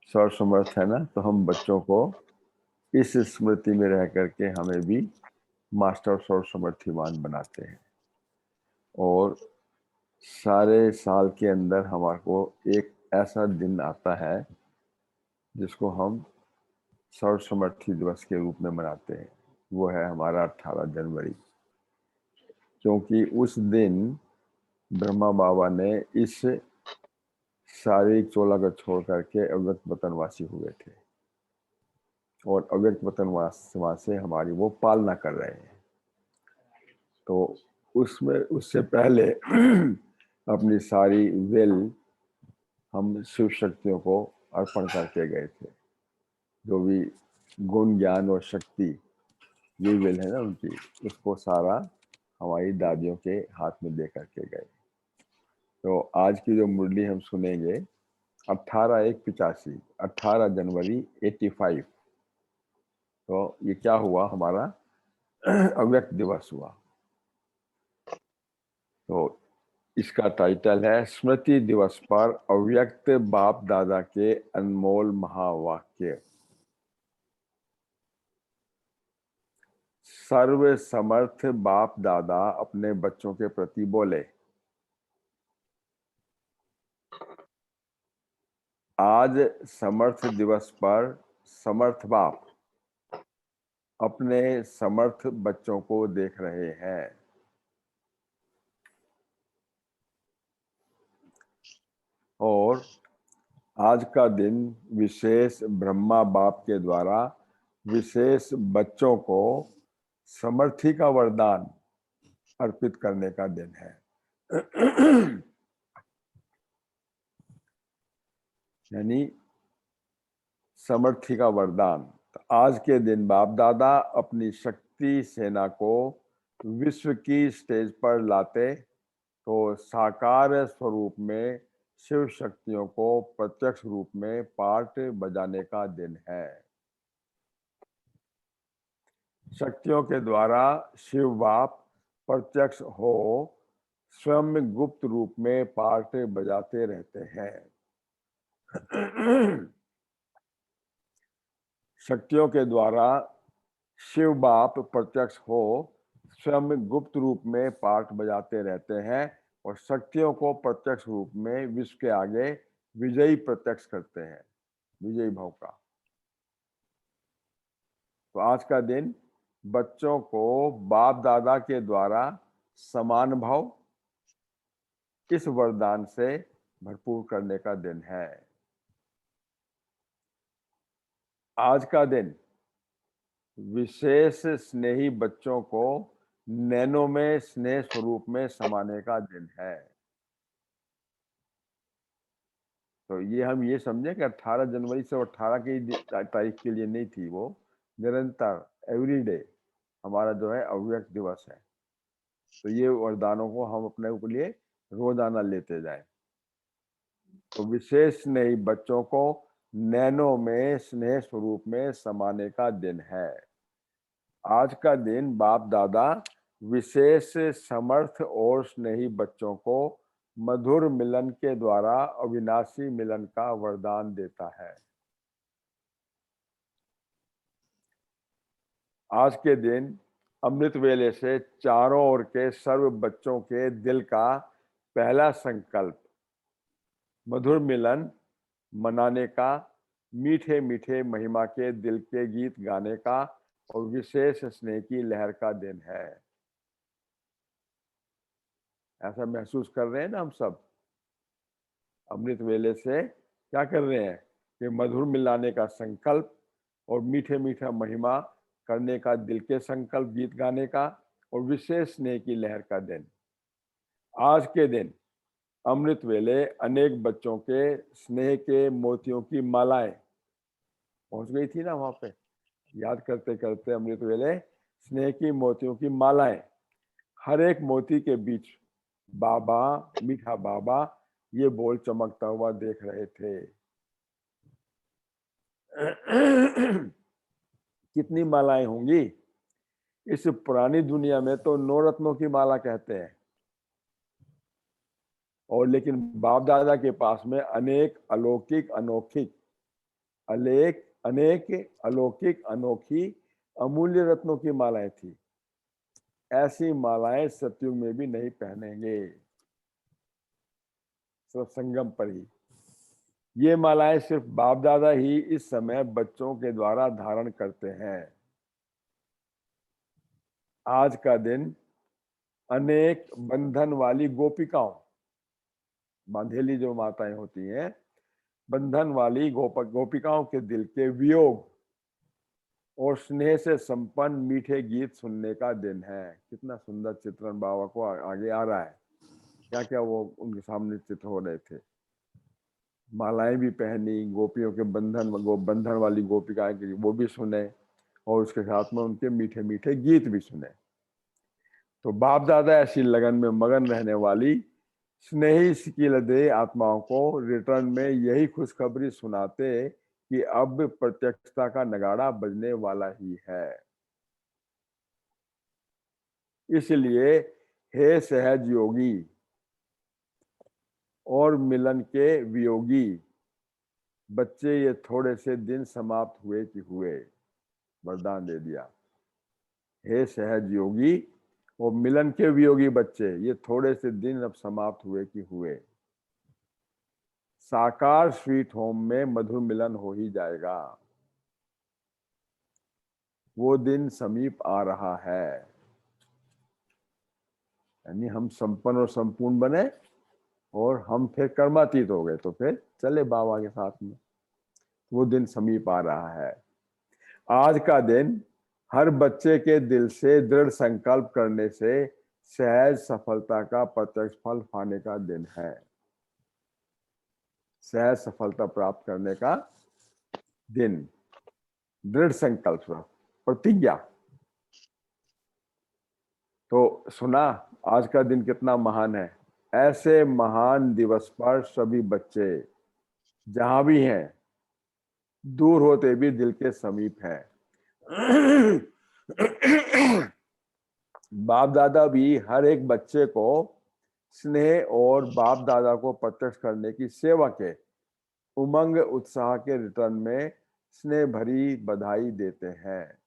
सर्वसमर्थ है ना, तो हम बच्चों को इस स्मृति में रह करके हमें भी मास्टर सर्वसमर्थीमान बनाते हैं। और सारे साल के अंदर हमारे को एक ऐसा दिन आता है जिसको हम सर्वसमर्थी दिवस के रूप में मनाते हैं। वो है हमारा 18 जनवरी, क्योंकि उस दिन ब्रह्मा बाबा ने इस शारीरिक चोला को छोड़ करके अव्यक्त वतनवासी हुए थे, और अव्यक्त वतनवास से हमारी वो पालना कर रहे हैं। तो उसमें उससे पहले अपनी सारी वेल हम शिव शक्तियों को अर्पण करके गए थे। जो भी गुण ज्ञान और शक्ति ये वेल है ना उनकी, उसको सारा हमारी दादियों के हाथ में दे करके गए। तो आज की जो मुरली हम सुनेंगे 18/1/85, 18 जनवरी 85। तो ये क्या हुआ, हमारा अव्यक्त दिवस हुआ। तो इसका टाइटल है स्मृति दिवस पर अव्यक्त बाप दादा के अनमोल महावाक्य। सर्व समर्थ बाप दादा अपने बच्चों के प्रति बोले, आज समर्थ दिवस पर समर्थ बाप अपने समर्थ बच्चों को देख रहे हैं। और आज का दिन विशेष ब्रह्मा बाप के द्वारा विशेष बच्चों को समर्थी का वरदान अर्पित करने का दिन है। यानी समर्थी का वरदान। तो आज के दिन बाप दादा अपनी शक्ति सेना को विश्व की स्टेज पर लाते तो साकार स्वरूप में शिव शक्तियों को प्रत्यक्ष रूप में पार्ट बजाने का दिन है। शक्तियों के द्वारा शिव बाप प्रत्यक्ष हो स्वयं गुप्त रूप में पार्ट बजाते रहते हैं। शक्तियों के द्वारा शिव बाप प्रत्यक्ष हो स्वयं गुप्त रूप में पार्ट बजाते रहते हैं और शक्तियों को प्रत्यक्ष रूप में विश्व के आगे विजयी प्रत्यक्ष करते हैं, विजयी भाव का। तो आज का दिन बच्चों को बाप दादा के द्वारा समान भाव इस वरदान से भरपूर करने का दिन है। आज का दिन विशेष स्नेही बच्चों को नैनो में स्नेह स्वरूप में समाने का दिन है। तो ये हम ये समझे कि 18 जनवरी से 18 की तारीख के लिए नहीं थी, वो निरंतर एवरीडे हमारा जो है अव्यक्त दिवस है। तो ये वरदानों को हम अपने ऊपर लिए रोजाना लेते जाएं। तो विशेष स्नेही बच्चों को नैनो में स्नेह स्वरूप में समाने का दिन है। आज का दिन बाप दादा विशेष समर्थ और स्नेही बच्चों को मधुर मिलन के द्वारा अविनाशी मिलन का वरदान देता है। आज के दिन अमृत वेले से चारों ओर के सर्व बच्चों के दिल का पहला संकल्प मधुर मिलन मनाने का, मीठे मीठे महिमा के दिल के गीत गाने का और विशेष स्नेह की लहर का दिन है। ऐसा महसूस कर रहे हैं ना हम सब। अमृत वेले से क्या कर रहे हैं कि मधुर मिलाने का संकल्प और मीठे मीठा महिमा करने का दिल के संकल्प, गीत गाने का और विशेष स्नेह की लहर का दिन। आज के दिन अमृत वेले अनेक बच्चों के स्नेह के मोतियों की मालाएं पहुंच गई थी ना वहां पे, याद करते करते अमृत वेले स्नेह की मोतियों की मालाएं, हर एक मोती के बीच बाबा, मीठा बाबा ये बोल चमकता हुआ देख रहे थे। कितनी मालाएं होंगी इस पुरानी दुनिया में, तो 9 रत्नों की माला कहते हैं, और लेकिन बाप दादा के पास में अनेक अलौकिक अनोखी अनेक अनेक अलौकिक अनोखी अमूल्य रत्नों की मालाएं थी। ऐसी मालाएं सतयुग में भी नहीं पहनेंगे, सिर्फ संगम पर ही। ये मालाएं सिर्फ बाप दादा ही इस समय बच्चों के द्वारा धारण करते हैं। आज का दिन अनेक बंधन वाली गोपिकाओं, बांधेली जो माताएं होती हैं, बंधन वाली गोपिकाओं के दिल के वियोग और स्नेह से संपन्न मीठे गीत सुनने का दिन है। कितना सुंदर चित्रण बाबा को आगे आ रहा है। क्या क्या वो उनके सामने चित्र हो रहे थे। मालाएं भी पहनी, गोपियों के बंधन वाली गोपिकाएं की वो भी सुने, और उसके साथ में उनके मीठे मीठे गीत भी सुने। तो बाप दादा ऐसी लगन में मगन रहने वाली स्नेही सिकिलदे आत्माओं को रिटर्न में यही खुशखबरी सुनाते कि अब प्रत्यक्षता का नगाड़ा बजने वाला ही है। इसलिए हे सहज योगी और मिलन के वियोगी बच्चे, ये थोड़े से दिन समाप्त हुए कि हुए। वरदान दे दिया, हे सहज योगी और मिलन के वियोगी बच्चे, ये थोड़े से दिन अब समाप्त हुए कि हुए। साकार स्वीट होम में मधुर मिलन हो ही जाएगा। वो दिन समीप आ रहा है। यानी हम संपन्न और संपूर्ण बने और हम फिर कर्मातीत हो गए, तो फिर चले बाबा के साथ में। वो दिन समीप आ रहा है। आज का दिन हर बच्चे के दिल से दृढ़ संकल्प करने से सहज सफलता का प्रत्यक्ष फल पाने का दिन है। सहज सफलता प्राप्त करने का दिन, दृढ़ संकल्प, प्रतिज्ञा। तो सुना आज का दिन कितना महान है। ऐसे महान दिवस पर सभी बच्चे जहां भी हैं, दूर होते भी दिल के समीप हैं। बाप दादा भी हर एक बच्चे को स्नेह और बाप दादा को प्रत्यक्ष करने की सेवा के उमंग उत्साह के रिटर्न में स्नेह भरी बधाई देते हैं।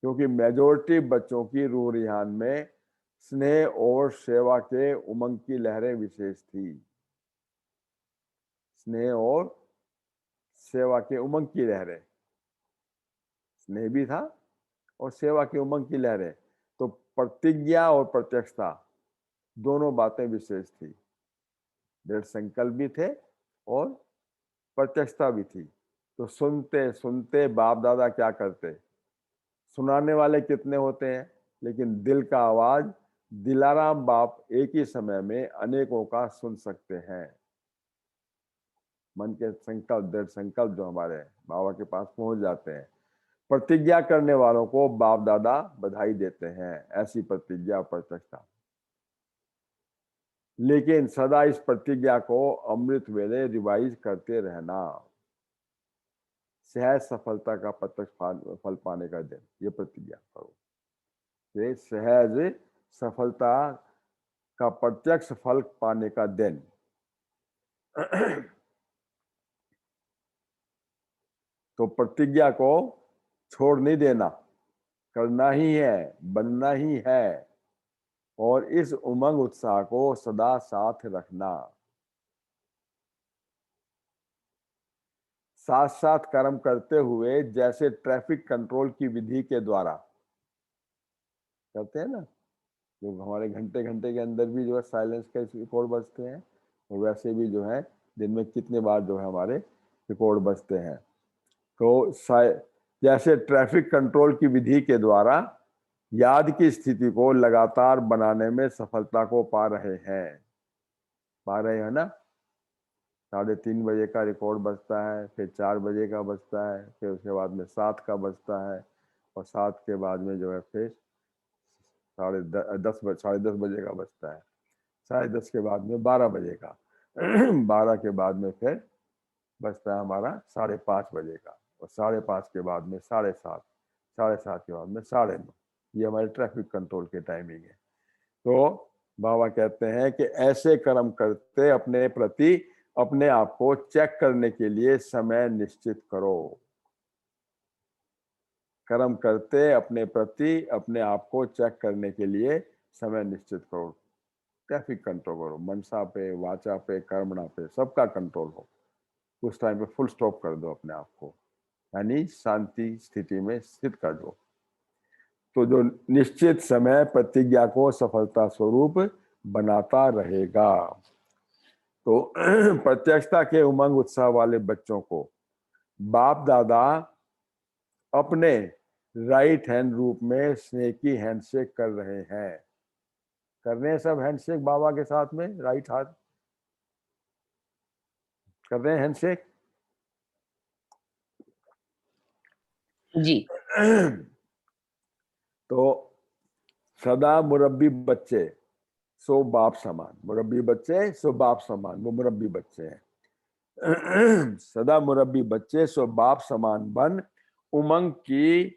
क्योंकि मेजोरिटी बच्चों की रूह रिहान में स्नेह और सेवा के उमंग की लहरें विशेष थी। स्नेह और सेवा के उमंग की लहरें, स्नेह भी था और सेवा की उमंग की लहरें। तो प्रतिज्ञा और प्रत्यक्षता दोनों बातें विशेष थी। दृढ़ संकल्प भी थे और प्रत्यक्षता भी थी। तो सुनते सुनते बाप दादा क्या करते, सुनाने वाले कितने होते हैं, लेकिन दिल का आवाज दिलाराम बाप एक ही समय में अनेकों का सुन सकते हैं। मन के संकल्प, दृढ़ संकल्प जो हमारे बाबा के पास पहुंच जाते हैं। प्रतिज्ञा करने वालों को बाप दादा बधाई देते हैं, ऐसी प्रतिज्ञा प्रत्यक्षता। लेकिन सदा इस प्रतिज्ञा को अमृत वेले रिवाइज करते रहना। सहज सफलता का प्रत्यक्ष फल पाने का दिन, ये प्रतिज्ञा करो। ये सहज सफलता का प्रत्यक्ष फल पाने का दिन। तो प्रतिज्ञा को छोड़ नहीं देना, करना ही है, बनना ही है, और इस उमंग उत्साह को सदा साथ रखना। साथ साथ कर्म करते हुए, जैसे ट्रैफिक कंट्रोल की विधि के द्वारा करते हैं ना, जो हमारे घंटे घंटे के अंदर भी जो है साइलेंस के रिकॉर्ड बजते हैं, और वैसे भी जो है दिन में कितने बार जो है हमारे रिकॉर्ड बजते हैं। तो जैसे ट्रैफिक कंट्रोल की विधि के द्वारा याद की स्थिति को लगातार बनाने में सफलता को पा रहे हैं ना। 3:30 बजे का रिकॉर्ड बजता है, फिर 4 बजे का बजता है, फिर उसके बाद में 7 का बजता है, और 7 के बाद में जो है फिर 10:30 बजे का बजता है, 10:30 के बाद में 12 बजे का, 12 के बाद में फिर बजता है हमारा 5:30 बजे का, और 5:30 के बाद में 7:30, 7:30 के बाद में 9:30। ये हमारे ट्रैफिक कंट्रोल के टाइमिंग है। तो बाबा कहते हैं कि ऐसे कर्म करते अपने प्रति अपने आप को चेक करने के लिए समय निश्चित करो। कर्म करते अपने प्रति अपने आप को चेक करने के लिए समय निश्चित करो। ट्रैफिक कंट्रोल करो, मनसा पे, वाचा पे, कर्मणा पे, सबका कंट्रोल हो। उस टाइम पे फुल स्टॉप कर दो अपने आप को, यानी शांति स्थिति में स्थित कर दो। तो जो निश्चित समय प्रतिज्ञा को सफलता स्वरूप बनाता रहेगा। तो प्रत्यक्षता के उमंग उत्साह वाले बच्चों को बाप दादा अपने राइट हैंड रूप में स्नेह की हैंडशेक कर रहे हैं। कर रहे हैं सब हैंडशेक बाबा के साथ में, राइट हाथ कर रहे हैं हैंडशेक। जी। तो सदा मुरब्बी बच्चे सो बाप समान, मुरब्बी बच्चे सो बाप समान, वो मुरब्बी बच्चे हैं। सदा मुरब्बी बच्चे सो बाप समान बन उमंग की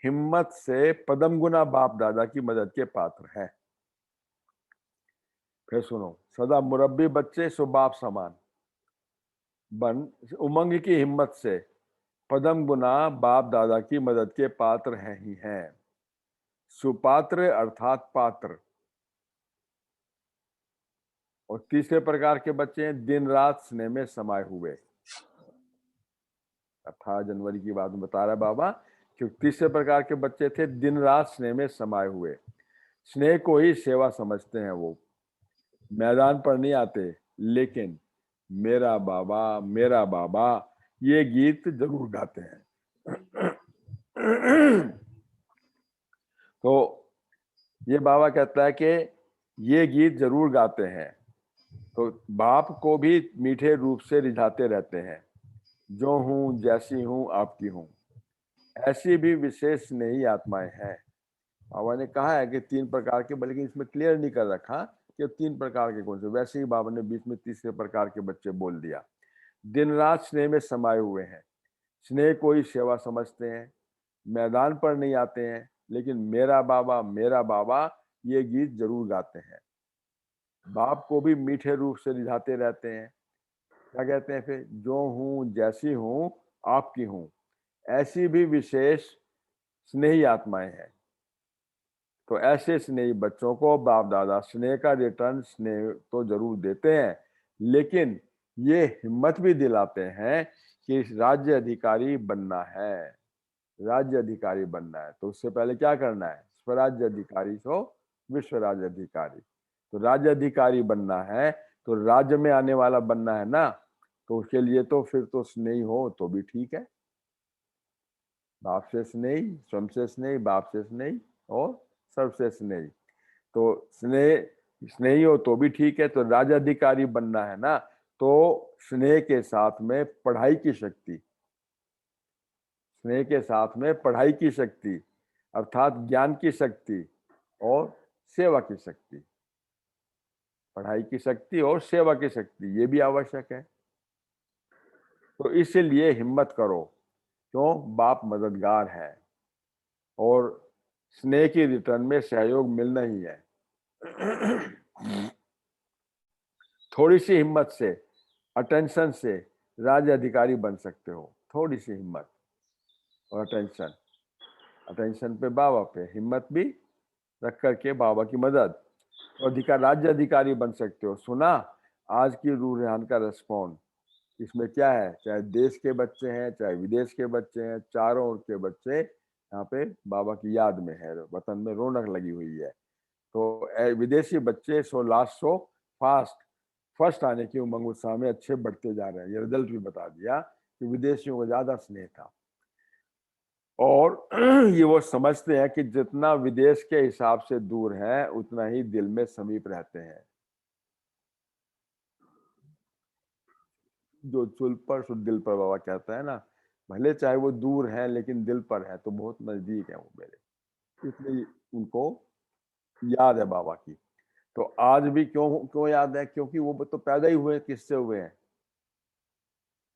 हिम्मत से पदम गुना बाप दादा की मदद के पात्र हैं। फिर सुनो, सदा मुरब्बी बच्चे सो बाप समान बन उमंग की हिम्मत से पदम गुना बाप दादा की मदद के पात्र हैं ही हैं। सुपात्र अर्थात पात्र। और तीसरे प्रकार के बच्चे हैं दिन रात स्नेह में समाये हुए। 18 जनवरी की बात बता रहा है बाबा, क्योंकि तीसरे प्रकार के बच्चे थे दिन रात स्नेह में समाये हुए। स्नेह को ही सेवा समझते हैं। वो मैदान पर नहीं आते, लेकिन मेरा बाबा ये गीत जरूर गाते हैं। तो ये बाबा कहता है कि ये गीत जरूर गाते हैं। तो बाप को भी मीठे रूप से रिझाते रहते हैं। जो हूं जैसी हूं आपकी हूं, ऐसी भी विशेष नहीं आत्माएं हैं। बाबा ने कहा है कि 3 प्रकार के, बल्कि इसमें क्लियर नहीं कर रखा कि 3 प्रकार के कौन से। वैसे ही बाबा ने बीच में तीसरे प्रकार के बच्चे बोल दिया। दिन रात स्नेह में समाये हुए हैं, स्नेह को ही सेवा समझते हैं, मैदान पर नहीं आते हैं, लेकिन मेरा बाबा ये गीत जरूर गाते हैं। बाप को भी मीठे रूप से रिझाते रहते हैं। क्या कहते हैं फिर? जो हूं जैसी हूं आपकी हूं, ऐसी भी विशेष स्नेही आत्माएं हैं। तो ऐसे स्नेही बच्चों को बाप दादा स्नेह का रिटर्न स्नेह तो जरूर देते हैं, लेकिन ये हिम्मत भी दिलाते हैं कि राज्य अधिकारी बनना है। राज्य अधिकारी बनना है तो उससे पहले क्या करना है? स्वराज्य अधिकारी सो विश्व राज्य अधिकारी। तो राज्य अधिकारी बनना है, तो राज्य में आने वाला बनना है ना। तो उसके लिए तो फिर तो स्नेही हो तो भी ठीक है। बाप से स्नेही, स्वयं से स्नेही, बाप से स्नेही और सबसे स्नेही। तो स्नेही हो तो भी ठीक है। तो राज्य अधिकारी बनना है ना, तो स्नेह के साथ में पढ़ाई की शक्ति, स्नेह के साथ में पढ़ाई की शक्ति अर्थात ज्ञान की शक्ति और सेवा की शक्ति। पढ़ाई की शक्ति और सेवा की शक्ति ये भी आवश्यक है। तो इसीलिए हिम्मत करो, क्यों? बाप मददगार है और स्नेह की रिटर्न में सहयोग मिलना ही है। थोड़ी सी हिम्मत से, अटेंशन से राज्य अधिकारी बन सकते हो। थोड़ी सी हिम्मत और अटेंशन, अटेंशन पे बाबा पे, हिम्मत भी रख करके बाबा की मदद, और राज्य अधिकारी बन सकते हो। सुना आज की रूह रेहान का रेस्पॉन्स, इसमें क्या है? चाहे देश के बच्चे हैं, चाहे विदेश के बच्चे हैं, चारों ओर के बच्चे यहाँ पे बाबा की याद में है। वतन में रौनक लगी हुई है। तो विदेशी बच्चे सो लास्ट सो फर्स्ट आने की उमंग उत्साह में अच्छे बढ़ते जा रहे हैं। ये रिजल्ट भी बता दिया कि विदेशियों को ज्यादा स्नेह था। और ये वो समझते हैं कि जितना विदेश के हिसाब से दूर है, उतना ही दिल में समीप रहते हैं। जो चुल पर सो दिल पर, बाबा कहता है ना, भले चाहे वो दूर है लेकिन दिल पर है तो बहुत नजदीक है वो मेरे। इसलिए उनको याद है बाबा की। तो आज भी क्यों क्यों याद है? क्योंकि वो तो पैदा ही हुए किससे हुए हैं?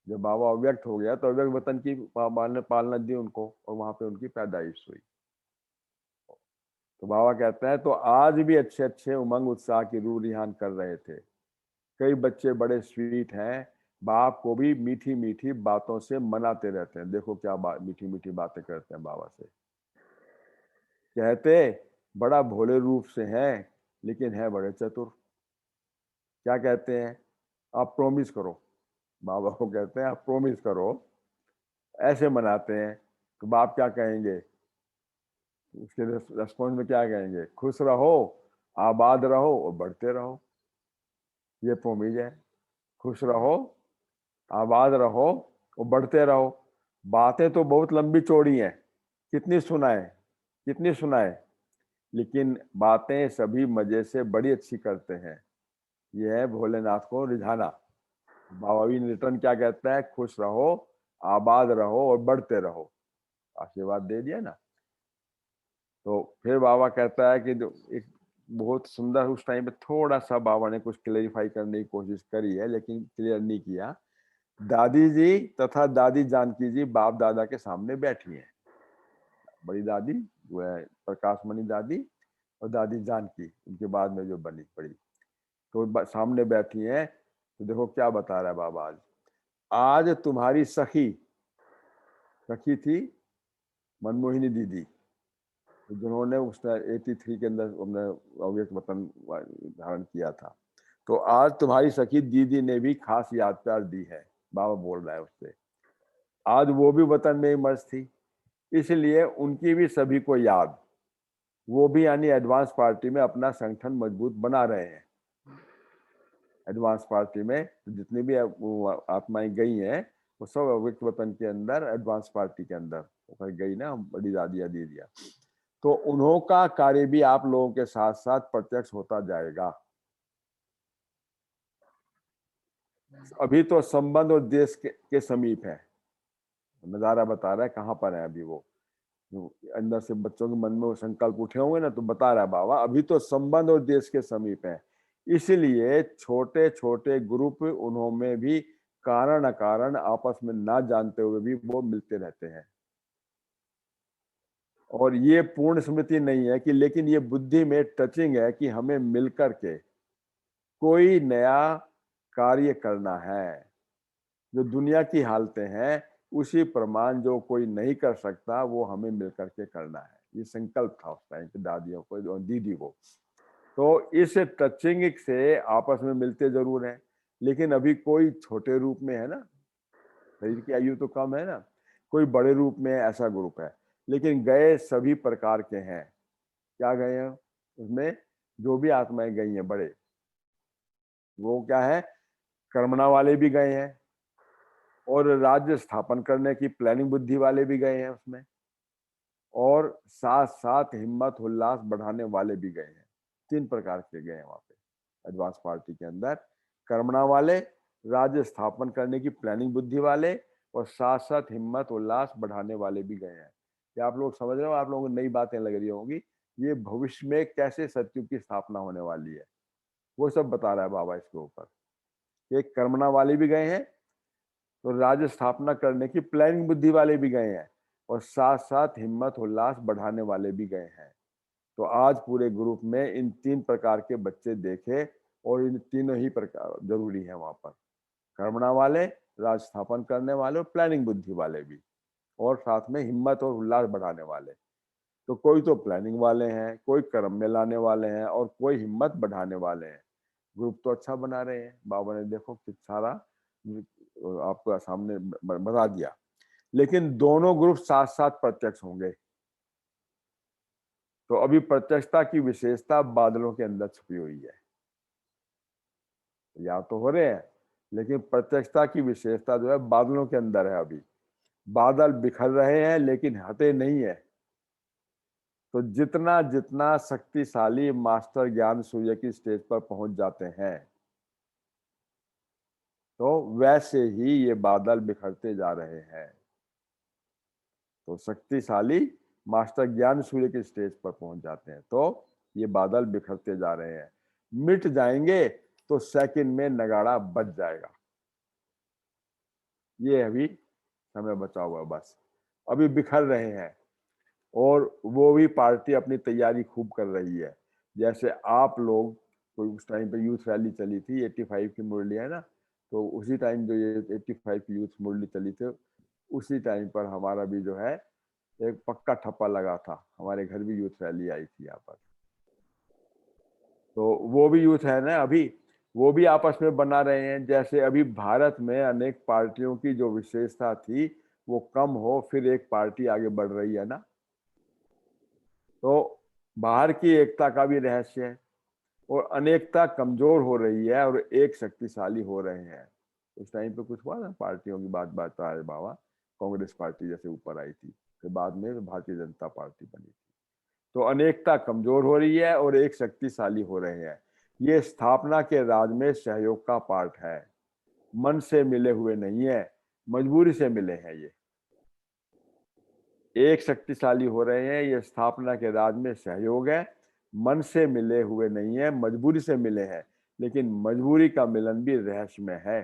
जब बाबा अव्यक्त हो गया तो अव्यक्त वतन की पालना दी उनको, और वहां पे उनकी पैदाइश हुई। तो बाबा कहते हैं तो आज भी अच्छे अच्छे उमंग उत्साह की रूह रिहान कर रहे थे। कई बच्चे बड़े स्वीट हैं, बाप को भी मीठी मीठी बातों से मनाते रहते हैं। देखो क्या मीठी मीठी बातें करते हैं बाबा से। कहते बड़ा भोले रूप से हैं, लेकिन है बड़े चतुर। क्या कहते हैं? आप प्रॉमिस करो। बाबा को कहते हैं आप प्रॉमिस करो। ऐसे मनाते हैं। तो बाप क्या कहेंगे? उसके रेस्पॉन्स में क्या कहेंगे? खुश रहो, आबाद रहो और बढ़ते रहो। ये प्रॉमिस है। खुश रहो, आबाद रहो और बढ़ते रहो। बातें तो बहुत लंबी चौड़ी हैं, कितनी सुनाए कितनी सुनाए, लेकिन बातें सभी मजे से बड़ी अच्छी करते हैं। यह है भोलेनाथ को रिझाना। बाबा भी रिटर्न क्या कहता है? खुश रहो, आबाद रहो और बढ़ते रहो। आशीर्वाद दे दिया ना। तो फिर बाबा कहता है कि जो एक बहुत सुंदर, उस टाइम पे थोड़ा सा बाबा ने कुछ क्लेरिफाई करने की कोशिश करी है, लेकिन क्लियर नहीं किया। दादी जी तथा दादी जानकी जी बाप दादा के सामने बैठी हैं। बड़ी दादी वो है प्रकाशमणि दादी, और दादी जानकी उनके बाद में जो बनी पड़ी, तो सामने बैठी हैं। तो देखो क्या बता रहा है बाबा। आज तुम्हारी सखी, सखी थी मनमोहिनी दीदी, जिन्होंने उसने 83 के अंदर हमने अव्यक्त वतन धारण किया था। तो आज तुम्हारी सखी दीदी ने भी खास याद प्यार दी है। बाबा बोल रहा है उससे। आज वो भी वतन में ही मर्ज थी, इसलिए उनकी भी सभी को याद। वो भी यानी एडवांस पार्टी में अपना संगठन मजबूत बना रहे हैं। एडवांस पार्टी में जितनी भी आत्माएं गई हैं, वो सब अव्यक्त वतन के अंदर एडवांस पार्टी के अंदर गई ना, बड़ी दादिया दीदिया। तो उन्हों का कार्य भी आप लोगों के साथ साथ प्रत्यक्ष होता जाएगा। अभी तो संबंध और देश के समीप है। नजारा बता रहा है कहाँ पर है अभी वो। अंदर से बच्चों के मन में वो संकल्प उठे होंगे ना, तो बता रहा है बाबा अभी तो संबंध और देश के समीप है। इसलिए छोटे छोटे ग्रुप उन्होंने भी कारण अकारण आपस में ना जानते हुए भी वो मिलते रहते हैं। और ये पूर्ण स्मृति नहीं है कि, लेकिन ये बुद्धि में टचिंग है कि हमें मिलकर के कोई नया कार्य करना है। जो दुनिया की हालतें हैं उसी प्रमाण जो कोई नहीं कर सकता, वो हमें मिलकर के करना है। ये संकल्प था उस टाइम पे दादियों को और दीदी को। तो इस टचिंग से आपस में मिलते जरूर हैं, लेकिन अभी कोई छोटे रूप में है ना, शरीर की आयु तो कम है ना, कोई बड़े रूप में ऐसा ग्रुप है, लेकिन गए सभी प्रकार के हैं। क्या गए हैं उसमें? जो भी आत्माएं गई हैं बड़े, वो क्या है? कर्मणा वाले भी गए हैं, और राज्य स्थापन करने की प्लानिंग बुद्धि वाले भी गए हैं उसमें, और साथ साथ हिम्मत उल्लास बढ़ाने वाले भी गए हैं। 3 प्रकार के गए हैं वहां पे एडवांस पार्टी के अंदर। कर्मणा वाले, राज्य स्थापन करने की प्लानिंग बुद्धि वाले, और साथ साथ हिम्मत उल्लास बढ़ाने वाले भी गए हैं। क्या आप लोग समझ रहे हो? आप लोगों को नई बातें लग रही होंगी। ये भविष्य में कैसे सत्युग की स्थापना होने वाली है, वो सब बता रहा है बाबा इसके ऊपर। एक कर्मणा वाले भी गए हैं, तो राज्य स्थापना करने की प्लानिंग बुद्धि वाले भी गए हैं, और साथ साथ हिम्मत उल्लास बढ़ाने वाले भी गए हैं। तो आज पूरे ग्रुप में इन 3 प्रकार के बच्चे देखे, और इन तीनों ही प्रकार जरूरी है वहां पर। कर्मणा वाले, राज स्थापन करने वाले और प्लानिंग बुद्धि वाले भी, और साथ में हिम्मत और उल्लास बढ़ाने वाले। तो कोई तो प्लानिंग वाले हैं, कोई कर्म में लाने वाले हैं, और कोई हिम्मत बढ़ाने वाले हैं। ग्रुप तो अच्छा बना रहे हैं। बाबा ने देखो किस सारा आपको सामने बता दिया। लेकिन दोनों ग्रुप साथ साथ प्रत्यक्ष होंगे। तो अभी प्रत्यक्षता की विशेषता बादलों के अंदर छुपी हुई है। या तो हो रहे हैं, लेकिन प्रत्यक्षता की विशेषता जो है बादलों के अंदर है। अभी बादल बिखर रहे हैं लेकिन हटे नहीं है। तो जितना जितना शक्तिशाली मास्टर ज्ञान सूर्य की स्टेज पर पहुंच जाते हैं, तो वैसे ही ये बादल बिखरते जा रहे हैं। तो शक्तिशाली मास्टर ज्ञान सूर्य के स्टेज पर पहुंच जाते हैं, तो ये बादल बिखरते जा रहे हैं। मिट जाएंगे तो सेकंड में नगाड़ा बज जाएगा। ये अभी समय बचा हुआ बस। अभी बिखर रहे हैं, और वो भी पार्टी अपनी तैयारी खूब कर रही है। जैसे आप लोग कोई उस टाइम पे यूथ रैली चली थी, 85 की मुरली है ना, तो उसी टाइम जो ये 85 की यूथ मुरली चली थी, उसी टाइम पर हमारा भी जो है एक पक्का ठप्पा लगा था, हमारे घर भी यूथ रैली आई थी यहाँ पर। तो वो भी यूथ है ना अभी, वो भी आपस में बना रहे हैं। जैसे अभी भारत में अनेक पार्टियों की जो विशेषता थी वो कम हो, फिर एक पार्टी आगे बढ़ रही है ना, तो बाहर की एकता का भी रहस्य है, और अनेकता कमजोर हो रही है और एक शक्तिशाली हो रहे हैं। उस टाइम पे कुछ हुआ ना, पार्टियों की बात बात आ रहे बाबा, कांग्रेस पार्टी जैसे ऊपर आई थी, फिर बाद में भारतीय जनता पार्टी बनी थी। तो अनेकता कमजोर हो रही है और एक शक्तिशाली हो रहे हैं। ये स्थापना के राज में सहयोग का पार्ट है, मन से मिले हुए नहीं है, मजबूरी से मिले हैं। ये एक शक्तिशाली हो रहे हैं, ये स्थापना के राज में सहयोग है, मन से मिले हुए नहीं है, मजबूरी से मिले हैं। लेकिन मजबूरी का मिलन भी रहस्य में है।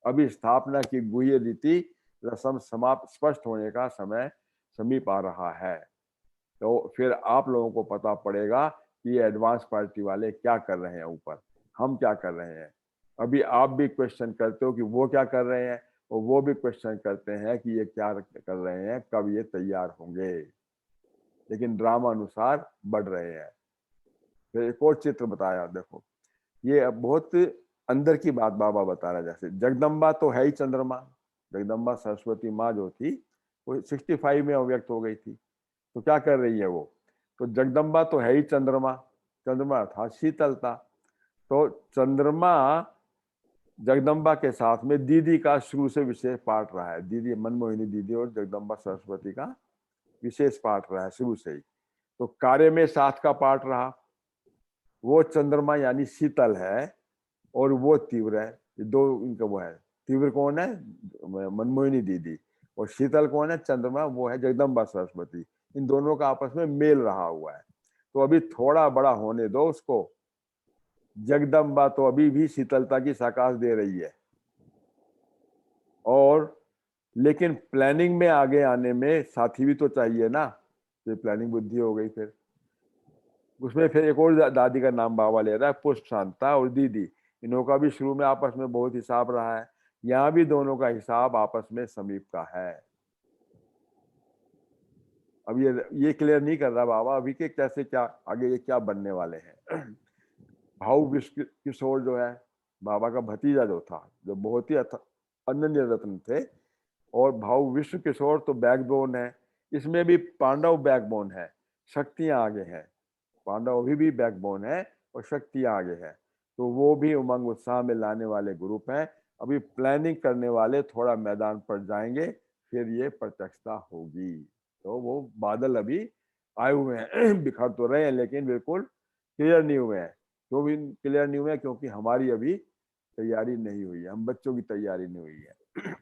अभी स्थापना की गुह्य रीति रस्म समाप्त स्पष्ट होने का समय समीप आ रहा है। तो फिर आप लोगों को पता पड़ेगा कि ये एडवांस पार्टी वाले क्या कर रहे हैं ऊपर, हम क्या कर रहे हैं। अभी आप भी क्वेश्चन करते हो कि वो क्या कर रहे हैं, और वो भी क्वेश्चन करते हैं कि ये क्या कर रहे हैं, कब ये तैयार होंगे। लेकिन ड्रामा अनुसार बढ़ रहे हैं। फिर एक और चित्र बताया, देखो ये अब बहुत अंदर की बात बाबा बता रहा है। जैसे जगदम्बा तो है ही चंद्रमा, जगदम्बा सरस्वती माँ जो थी वो 65 में अव्यक्त हो गई थी। तो क्या कर रही है वो, तो जगदम्बा तो है ही चंद्रमा, चंद्रमा था शीतलता। तो चंद्रमा जगदम्बा के साथ में दीदी का शुरू से विशेष पाठ रहा है, दीदी मनमोहिनी दीदी और जगदम्बा सरस्वती का विशेष पाठ रहा है शुरू से ही। तो कार्य में साथ का पाठ रहा, वो चंद्रमा यानी शीतल है और वो तीव्र है। दो इनका वो है, तीव्र कौन है, मनमोहिनी दीदी, और शीतल कौन है, चंद्रमा, वो है जगदम्बा सरस्वती। इन दोनों का आपस में मेल रहा हुआ है। तो अभी थोड़ा बड़ा होने दो उसको। जगदम्बा तो अभी भी शीतलता की साकाश दे रही है, और लेकिन प्लानिंग में आगे आने में साथी भी तो चाहिए ना। तो प्लानिंग बुद्धि हो गई। फिर उसमें फिर एक और दादी का नाम बाबा ले रहा है, पुष्प शांता और दीदी। इन्हों का भी शुरू में आपस में बहुत हिसाब रहा है, यहाँ भी दोनों का हिसाब आपस में समीप का है। अब ये क्लियर नहीं कर रहा बाबा अभी के कैसे क्या आगे ये क्या बनने वाले हैं। भाऊ विश्व किशोर जो है बाबा का भतीजा जो था, जो बहुत ही अनन्य रत्न थे, और भाऊ विश्व किशोर तो बैकबोन है। इसमें भी पांडव बैकबोन है, शक्तियां आगे हैं। पांडव अभी भी बैकबोन है और शक्तियां आगे है। तो वो भी उमंग उत्साह में लाने वाले ग्रुप हैं। अभी प्लानिंग करने वाले थोड़ा मैदान पर जाएंगे, फिर ये प्रत्यक्षता होगी। तो वो बादल अभी आए हुए हैं, बिखर तो रहे हैं लेकिन बिल्कुल क्लियर नहीं हुए हैं। क्यों भी क्लियर नहीं हुए हैं, क्योंकि हमारी अभी तैयारी नहीं हुई है, हम बच्चों की तैयारी नहीं हुई है।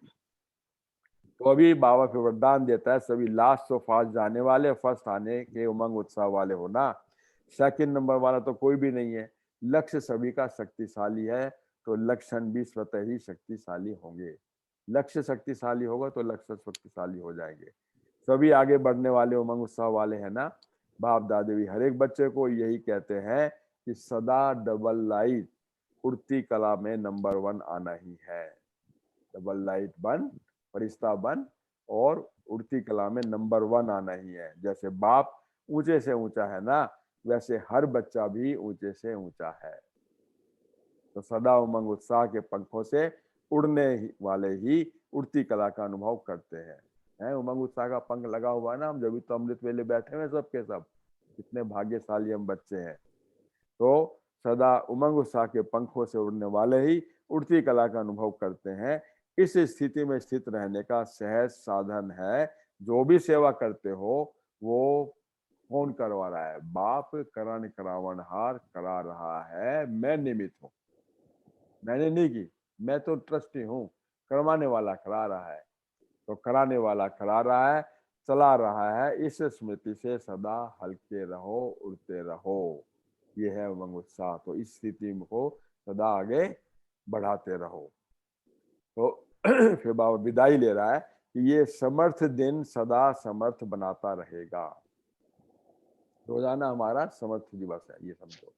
तो अभी बाबा फिर वरदान देता है, सभी लास्ट तो फास्ट जाने वाले, फर्स्ट आने के उमंग उत्साह वाले होना। सेकंड नंबर वाला तो कोई भी नहीं है। लक्ष्य सभी का शक्तिशाली है, तो लक्षण भी स्वतः ही शक्तिशाली होंगे। लक्ष्य शक्तिशाली होगा तो लक्ष्य शक्तिशाली हो जाएंगे। सभी आगे बढ़ने वाले उमंग उत्साह वाले हैं ना। बाप दादे भी हर एक बच्चे को यही कहते हैं कि सदा डबल लाइट उड़ती कला में नंबर 1 आना ही है। डबल लाइट बन, फरिश्ता बन, और उड़ती कला में नंबर 1 आना ही है। जैसे बाप ऊंचे से ऊंचा है ना, वैसे हर बच्चा भी ऊंचे से ऊंचा है। तो सदा उमंग उत्साह के पंखों से उड़ने वाले ही उड़ती कला का अनुभव करते हैं। उमंग उत्साह का पंख लगा हुआ है ना, हम जब तो अमृत वेले बैठे हुए सब के सब, कितने भाग्यशाली हम बच्चे हैं। तो सदा उमंग उत्साह के पंखों से उड़ने वाले ही उड़ती कला का अनुभव करते हैं। इस स्थिति में स्थित रहने का सहज साधन है। जो भी सेवा करते हो वो कौन करवा रहा है, बाप करण करावन हार करा रहा है, मैं निमित्त हूँ। मैंने नहीं की, मैं तो ट्रस्टी हूँ, करवाने वाला करा रहा है। तो कराने वाला करा रहा है, चला रहा है। इस स्मृति से सदा हल्के रहो, उड़ते रहो। ये है उमंग उत्साह। तो इस स्थिति को सदा आगे बढ़ाते रहो। तो फिर बाबा विदाई ले रहा है कि ये समर्थ दिन सदा समर्थ बनाता रहेगा। रोजाना हमारा समर्थ दिवस है, ये समझो।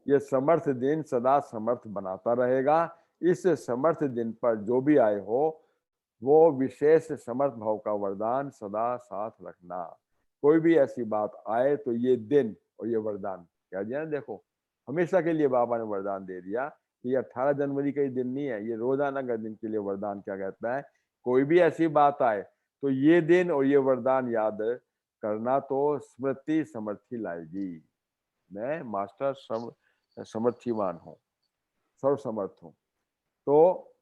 ये समर्थ दिन सदा समर्थ बनाता रहेगा। इस समर्थ दिन पर जो भी आए हो वो विशेष समर्थ भाव का वरदान सदा साथ रखना। कोई भी ऐसी बात आए तो ये दिन और ये वरदान कह दिया ना, देखो हमेशा के लिए बाबा ने वरदान दे दिया कि ये 18 जनवरी का ही दिन नहीं है, ये रोजाना का दिन के लिए वरदान क्या कहता है, कोई भी ऐसी बात आए तो ये दिन और ये वरदान याद करना तो स्मृति समर्थी लाएगी। मैं मास्टर समर्थीवान हूँ, सर्व समर्थ हूँ। तो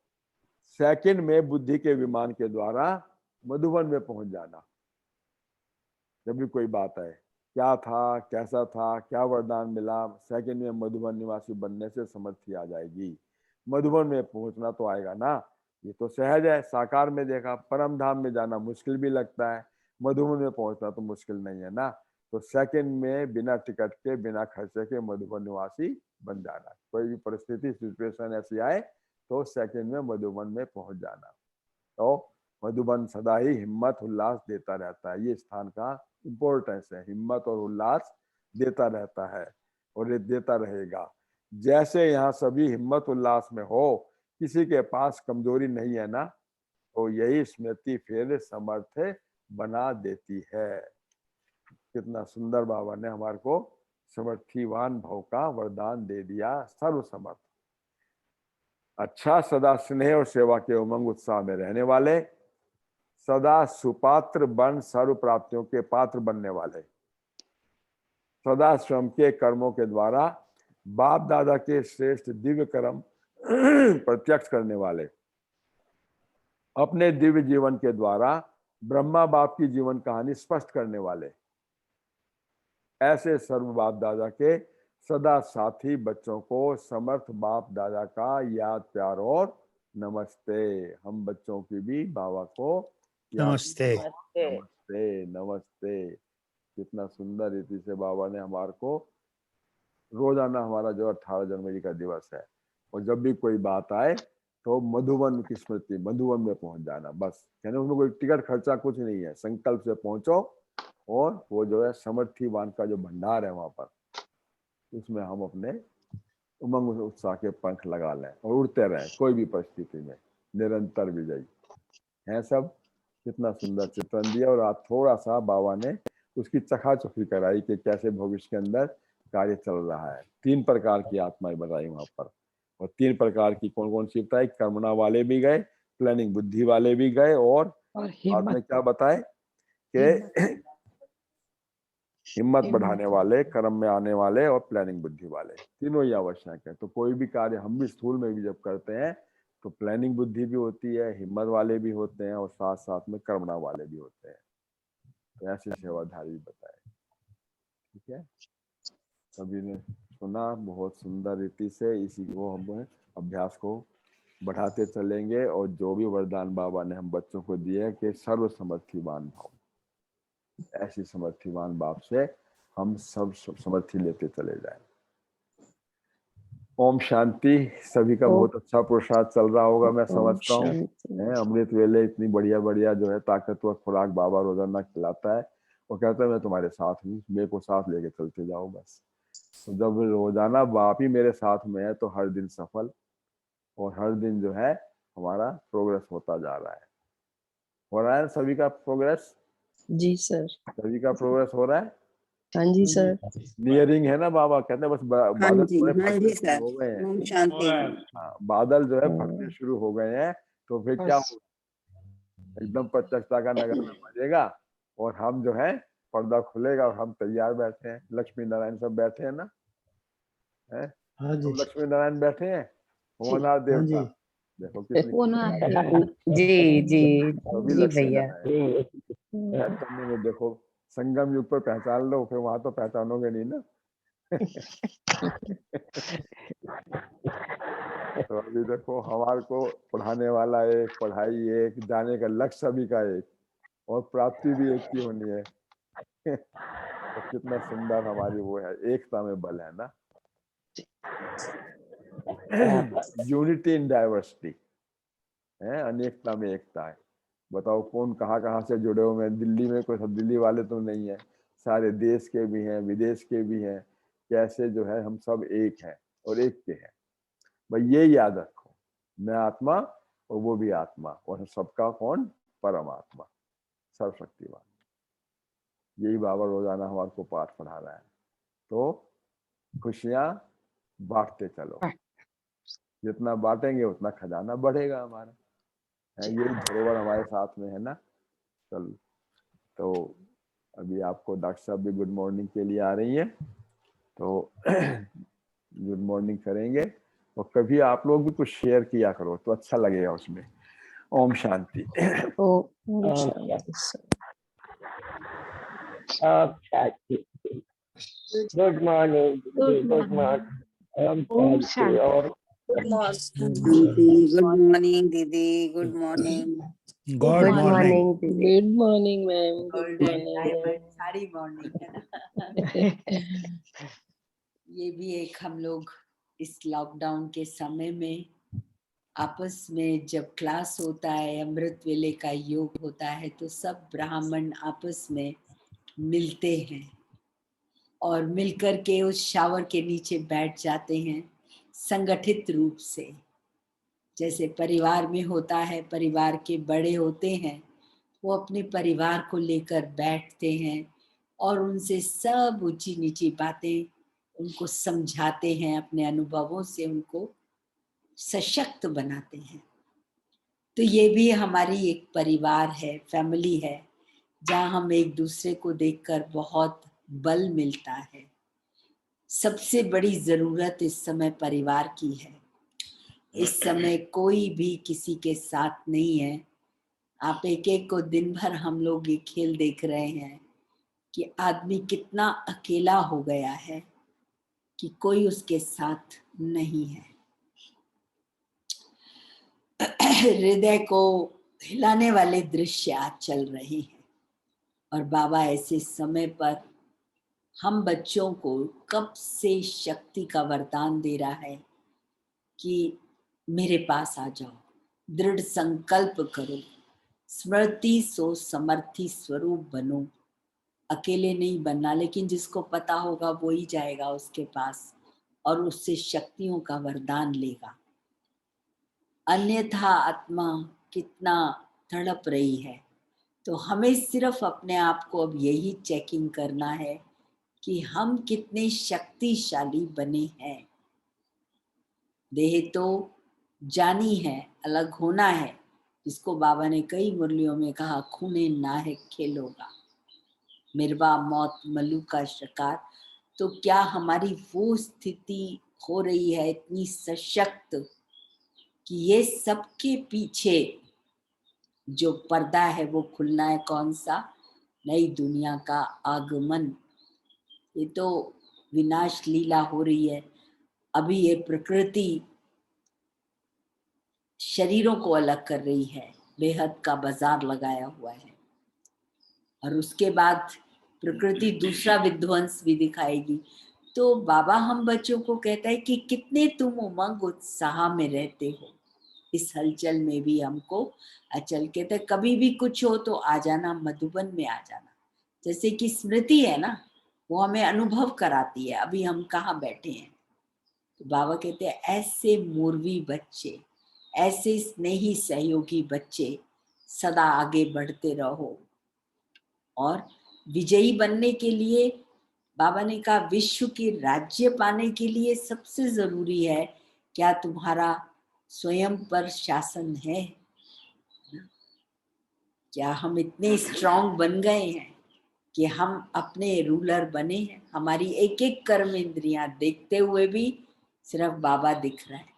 सेकंड में बुद्धि के विमान के द्वारा मधुबन में पहुंच जाना। जब भी कोई बात है, क्या था, कैसा था, क्या वरदान मिला, सेकंड में मधुबन निवासी बनने से समर्थी आ जाएगी। मधुबन में पहुंचना तो आएगा ना, ये तो सहज है। साकार में देखा, परम धाम में जाना मुश्किल भी लगता है, मधुबन में पहुंचना तो मुश्किल नहीं है ना। तो सेकंड में बिना टिकट के, बिना खर्चे के मधुबन निवासी बन जाना। कोई भी परिस्थिति, सिचुएशन ऐसी आए तो सेकंड में मधुबन में पहुंच जाना। तो मधुबन सदा ही हिम्मत उल्लास देता रहता है, ये स्थान का इंपॉर्टेंस है। हिम्मत और उल्लास देता रहता है और ये देता रहेगा। जैसे यहाँ सभी हिम्मत उल्लास में हो, किसी के पास कमजोरी नहीं है ना, तो यही स्मृति फिर समर्थ बना देती है। कितना सुंदर बाबा ने हमारे को समर्थीवान भाव का वरदान दे दिया, सर्व समर्थ। अच्छा, सदा स्नेह और सेवा के उमंग उत्साह में रहने वाले, सदा सुपात्र बन सर्व प्राप्तियों के पात्र बनने वाले, सदा श्रम के कर्मों के द्वारा बाप दादा के श्रेष्ठ दिव्य कर्म प्रत्यक्ष करने वाले, अपने दिव्य जीवन के द्वारा ब्रह्मा बाप की जीवन कहानी स्पष्ट करने वाले, ऐसे सर्व बाप दादा के सदा साथी बच्चों को समर्थ बाप दादा का याद प्यार और नमस्ते। हम बच्चों की भी बाबा को नमस्ते। नमस्ते नमस्ते। कितना सुंदर रीति से बाबा ने हमारे को रोजाना, हमारा जो 18 जनवरी का दिवस है, और जब भी कोई बात आए तो मधुबन की स्मृति, मधुबन में पहुंच जाना। बस कहने उसमें कोई टिकट खर्चा कुछ नहीं है, संकल्प से पहुंचो और वो जो है समर्थीवान का जो भंडार है वहां पर, उसमें हम अपने उमंग उत्साह के पंख लगा लें और उड़ते रहें कोई भी परिस्थिति में, निरंतर विजयी है सब। कितना सुंदर चित्रण दिया। और आज थोड़ा सा बाबा ने उसकी चखाचौंधी कराई कि कैसे भविष्य के अंदर कार्य चल रहा है। 3 प्रकार की आत्माएं बताई वहां पर, और 3 प्रकार की कौन कौन सी बताई, कर्मणा वाले भी गए, प्लानिंग बुद्धि वाले भी गए, और बाद में क्या बताए कि हिम्मत बढ़ाने वाले, कर्म में आने वाले और प्लानिंग बुद्धि वाले, तीनों ही आवश्यक है। तो कोई भी कार्य हम भी स्थूल में भी जब करते हैं तो प्लानिंग बुद्धि भी होती है, हिम्मत वाले भी होते हैं, और साथ साथ में कर्मणा वाले भी होते हैं। तो ऐसे सेवाधारी बताए। ठीक है, सभी ने सुना बहुत सुंदर रीति से। इसी को हम अभ्यास को बढ़ाते चलेंगे, और जो भी वरदान बाबा ने हम बच्चों को दिए कि सर्व समर्थीवान भाव, ऐसी समर्थीवान बाप से हम सब समर्थी लेते चले जाएं। ओम शांति। सभी का बहुत अच्छा पुरुषार्थ चल रहा होगा, मैं समझता हूँ। अमृत वेले इतनी बढ़िया बढ़िया जो है ताकतवर खुराक बाबा रोजाना खिलाता है, और कहता है मैं तुम्हारे साथ हूँ, मेरे को साथ लेके चलते जाओ बस। तो जब रोजाना बाप ही मेरे साथ में है तो हर दिन सफल, और हर दिन जो है हमारा प्रोग्रेस होता जा रहा है। हो रहा है सभी का प्रोग्रेस? जी सर। सभी का प्रोग्रेस हो रहा है? हाँ जी सर। नियरिंग है ना, बाबा कहते हैं बस बादल थोड़े फटने जी शुरू हो गए हैं। ओम शांति। हाँ, बादल जो है फटने शुरू हो गए हैं, तो फिर क्या होगा, एकदम प्रत्यक्षता का नगारा बजेगा, और हम जो है पर्दा खुलेगा और हम तैयार बैठे हैं। लक्ष्मी नारायण सब बैठे हैं ना, है तो लक्ष्मी नारायण बैठे हैं, होना देवता देखो कितनी जी जी सभी जी लक्ष्मी भैया। नारायण करने में देखो। संगम युग पर पहचान लो, फिर वहां तो पहचानोगे नहीं ना। तो अभी देखो हमारे को पढ़ाने वाला एक, पढ़ाई एक, जाने का लक्ष्य सभी का एक, और प्राप्ति भी एक ही होनी है। तो कितना सुंदर हमारी वो है, एकता में बल है ना। यूनिटी इन डाइवर्सिटी है, अनेकता में एकता है। बताओ कौन कहाँ कहाँ से जुड़े हुए हैं। दिल्ली में कोई सब दिल्ली वाले तो नहीं है, सारे देश के भी हैं, विदेश के भी हैं, कैसे जो है हम सब एक हैं और एक के हैं। भाई ये याद रखो, मैं आत्मा और वो भी आत्मा, और सबका कौन? परमात्मा, सर्वशक्तिवान। यही बाबा रोजाना हमारे को पाठ पढ़ा रहा है। तो खुशियां बांटते चलो, जितना बांटेंगे उतना खजाना बढ़ेगा हमारा, है ये धरोहर हमारे साथ में है ना। चल, तो अभी आपको डॉक्टर साहब भी गुड मॉर्निंग के लिए आ रही है, तो गुड मॉर्निंग करेंगे। और कभी आप लोग भी कुछ शेयर किया करो तो अच्छा लगेगा उसमें। ओम शांति। ओम ओम शांति सर। शांति। Good morning, good morning. ओम शांति। और गुड मॉर्निंग दीदी, good morning. Good good morning. Morning दीदी। Good morning ma'am. Good golden morning. Diamond सारी मॉर्निंग है ना। ये भी एक हम लोग इस लॉकडाउन के समय में आपस में जब क्लास होता है, अमृत वेले का योग होता है, तो सब ब्राह्मण आपस में मिलते हैं और मिलकर के उस शावर के नीचे बैठ जाते हैं संगठित रूप से। जैसे परिवार में होता है, परिवार के बड़े होते हैं, वो अपने परिवार को लेकर बैठते हैं और उनसे सब ऊंची नीची बातें उनको समझाते हैं, अपने अनुभवों से उनको सशक्त बनाते हैं। तो ये भी हमारी एक परिवार है, फैमिली है, जहाँ हम एक दूसरे को देखकर बहुत बल मिलता है। सबसे बड़ी जरूरत इस समय परिवार की है। इस समय कोई भी किसी के साथ नहीं है। आप एक एक को दिन भर हम लोग ये खेल देख रहे हैं कि आदमी कितना अकेला हो गया है कि कोई उसके साथ नहीं है। हृदय को हिलाने वाले दृश्य आज चल रहे हैं और बाबा ऐसे समय पर हम बच्चों को कब से शक्ति का वरदान दे रहा है कि मेरे पास आ जाओ, दृढ़ संकल्प करो, स्मृति सो समर्थी स्वरूप बनो। अकेले नहीं बनना, लेकिन जिसको पता होगा वो ही जाएगा उसके पास और उससे शक्तियों का वरदान लेगा। अन्यथा आत्मा कितना तड़प रही है। तो हमें सिर्फ अपने आप को अब यही चेकिंग करना है कि हम कितने शक्तिशाली बने हैं। देह तो जानी है, अलग होना है, जिसको बाबा ने कई मुरलियों में कहा, खूने नाहक खेलोगा, मिर्वा मौत मल्लू का शिकार। तो क्या हमारी वो स्थिति हो रही है इतनी सशक्त कि ये सबके पीछे जो पर्दा है वो खुलना है? कौन सा? नई दुनिया का आगमन। ये तो विनाश लीला हो रही है। अभी ये प्रकृति शरीरों को अलग कर रही है, बेहद का बाजार लगाया हुआ है, और उसके बाद प्रकृति दूसरा विध्वंस भी दिखाएगी। तो बाबा हम बच्चों को कहता है कि कितने तुम उमंग उत्साह में रहते हो। इस हलचल में भी हमको अचल कहते, कभी भी कुछ हो तो आ जाना, मधुबन में आ जाना। जैसे कि स्मृति है ना, वो हमें अनुभव कराती है अभी हम कहाँ बैठे हैं। तो बाबा कहते हैं ऐसे मूर्वी बच्चे, ऐसे स्नेही सहयोगी बच्चे सदा आगे बढ़ते रहो। और विजयी बनने के लिए बाबा ने कहा, विश्व के राज्य पाने के लिए सबसे जरूरी है क्या तुम्हारा स्वयं पर शासन है? क्या हम इतने स्ट्रांग बन गए हैं कि हम अपने रूलर बने हैं? हमारी एक एक कर्म इंद्रियां देखते हुए भी सिर्फ बाबा दिख रहा है,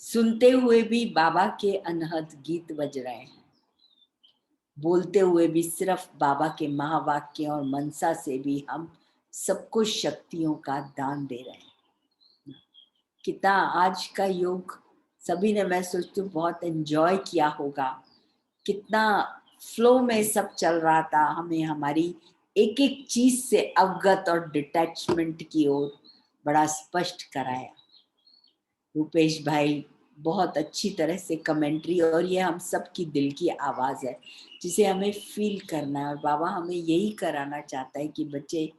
सुनते हुए भी बाबा के अनहद गीत बज रहे हैं, बोलते हुए भी सिर्फ बाबा के महावाक्य और मनसा से भी हम सबको शक्तियों का दान दे रहे हैं। कितना आज का योग सभी ने, मैं सोचती हूँ, बहुत एंजॉय किया होगा। कितना फ्लो में सब चल रहा था। हमें हमारी एक एक चीज से अवगत और डिटैचमेंट की ओर बड़ा स्पष्ट कराया। रूपेश भाई बहुत अच्छी तरह से कमेंट्री, और ये हम सब की दिल की आवाज़ है जिसे हमें फील करना है। और बाबा हमें यही कराना चाहता है कि बच्चे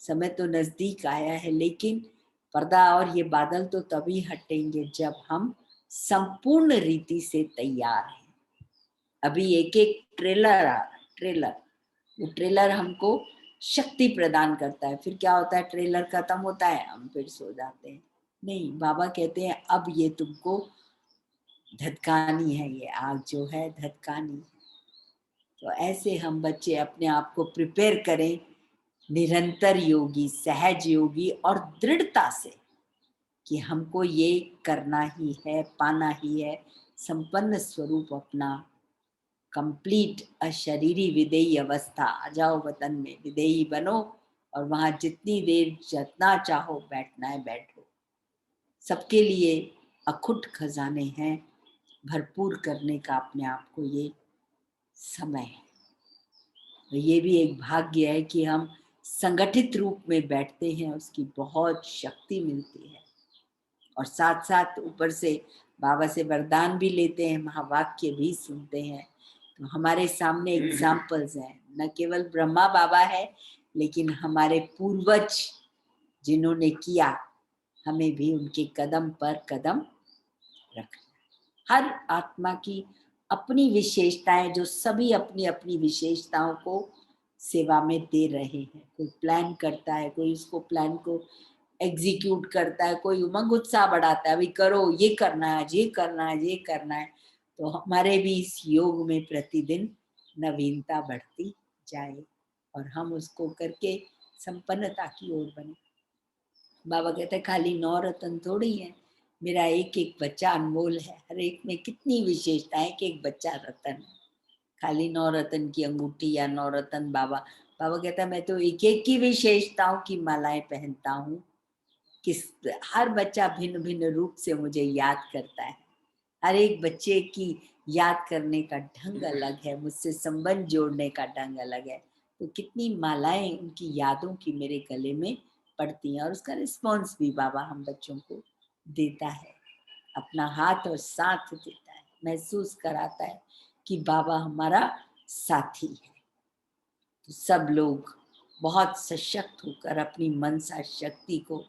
समय तो नजदीक आया है, लेकिन पर्दा और ये बादल तो तभी हटेंगे जब हम संपूर्ण रीति से तैयार हैं। अभी एक एक ट्रेलर वो ट्रेलर हमको शक्ति प्रदान करता है। फिर क्या होता है, ट्रेलर खत्म होता है, हम फिर सो जाते हैं। नहीं, बाबा कहते हैं अब ये तुमको धधकानी है, ये आग जो है धधकानी है। तो ऐसे हम बच्चे अपने आप को प्रिपेयर करें, निरंतर योगी, सहज योगी और दृढ़ता से कि हमको ये करना ही है, पाना ही है, संपन्न स्वरूप अपना, कंप्लीट अशरीरी विदेही अवस्था। आ जाओ वतन में, विदेही बनो और वहां जितनी देर जितना चाहो बैठना है बैठो। सबके लिए अखुट खजाने हैं, भरपूर करने का अपने आप को ये समय है। तो ये भी एक भाग्य है कि हम संगठित रूप में बैठते हैं, उसकी बहुत शक्ति मिलती है। और साथ साथ ऊपर से बाबा से वरदान भी लेते हैं, महावाक्य भी सुनते हैं। तो हमारे सामने एग्जाम्पल्स हैं, न केवल ब्रह्मा बाबा है, लेकिन हमारे पूर्वज जिन्होंने किया, हमें भी उनके कदम पर कदम रखना। हर आत्मा की अपनी विशेषताएं, जो सभी अपनी अपनी विशेषताओं को सेवा में दे रहे हैं। कोई प्लान करता है, कोई उसको प्लान को एग्जीक्यूट करता है, कोई उमंग उत्साह बढ़ाता है, अभी करो, ये करना है, ये करना है, ये करना है। तो हमारे भी इस योग में प्रतिदिन नवीनता बढ़ती जाए और हम उसको करके संपन्नता की ओर बने। बाबा कहते हैं खाली 9 रतन थोड़ी है, मेरा एक एक बच्चा अनमोल है। हर एक में कितनी विशेषता है कि एक बच्चा रतन है। खाली 9 रतन की अंगूठी या 9 रतन बाबा कहता है मैं तो एक एक की विशेषताओं की मालाएं पहनता हूँ। किस हर बच्चा भिन्न भिन्न रूप से मुझे याद करता है। हर एक बच्चे की याद करने का ढंग अलग है, मुझसे संबंध जोड़ने का ढंग अलग है। तो कितनी मालाएं उनकी यादों की मेरे गले में पड़ती हैं और उसका रिस्पॉन्स भी बाबा हम बच्चों को देता है, अपना हाथ और साथ देता है, महसूस कराता है कि बाबा हमारा साथी है। तो सब लोग बहुत सशक्त होकर अपनी मनसा शक्ति को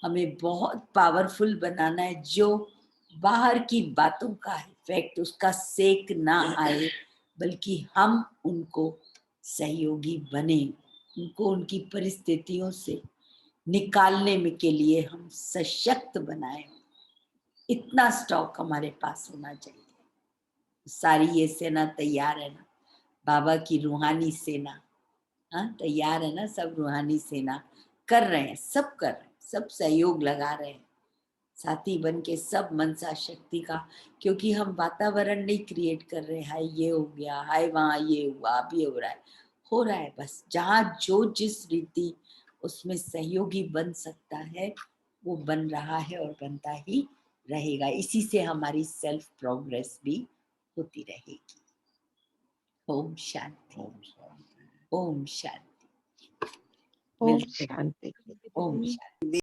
हमें बहुत पावरफुल बनाना है, जो बाहर की बातों का इफेक्ट, उसका सेक ना आए, बल्कि हम उनको सहयोगी बने, उनको उनकी परिस्थितियों से निकालने में के लिए हम सशक्त बनाए। इतना स्टॉक हमारे पास होना चाहिए। सारी ये सेना तैयार है ना, बाबा की रूहानी सेना, हाँ तैयार है ना, सब रूहानी सेना कर रहे हैं, सब कर रहे हैं, सब सहयोग लगा रहे हैं, साथी बन के सब मनसा शक्ति का। क्योंकि हम वातावरण नहीं क्रिएट कर रहे, हाय ये हो गया, हाय वहाँ ये हुआ, अब ये हो रहा है बस। जहाँ जो जिस रीति उसमें सहयोगी बन सकता है वो बन रहा है और बनता ही रहेगा। इसी से हमारी सेल्फ प्रोग्रेस भी होती रहेगी। ओम शांति, ओम शांति, ओम शांति। ओम शांति।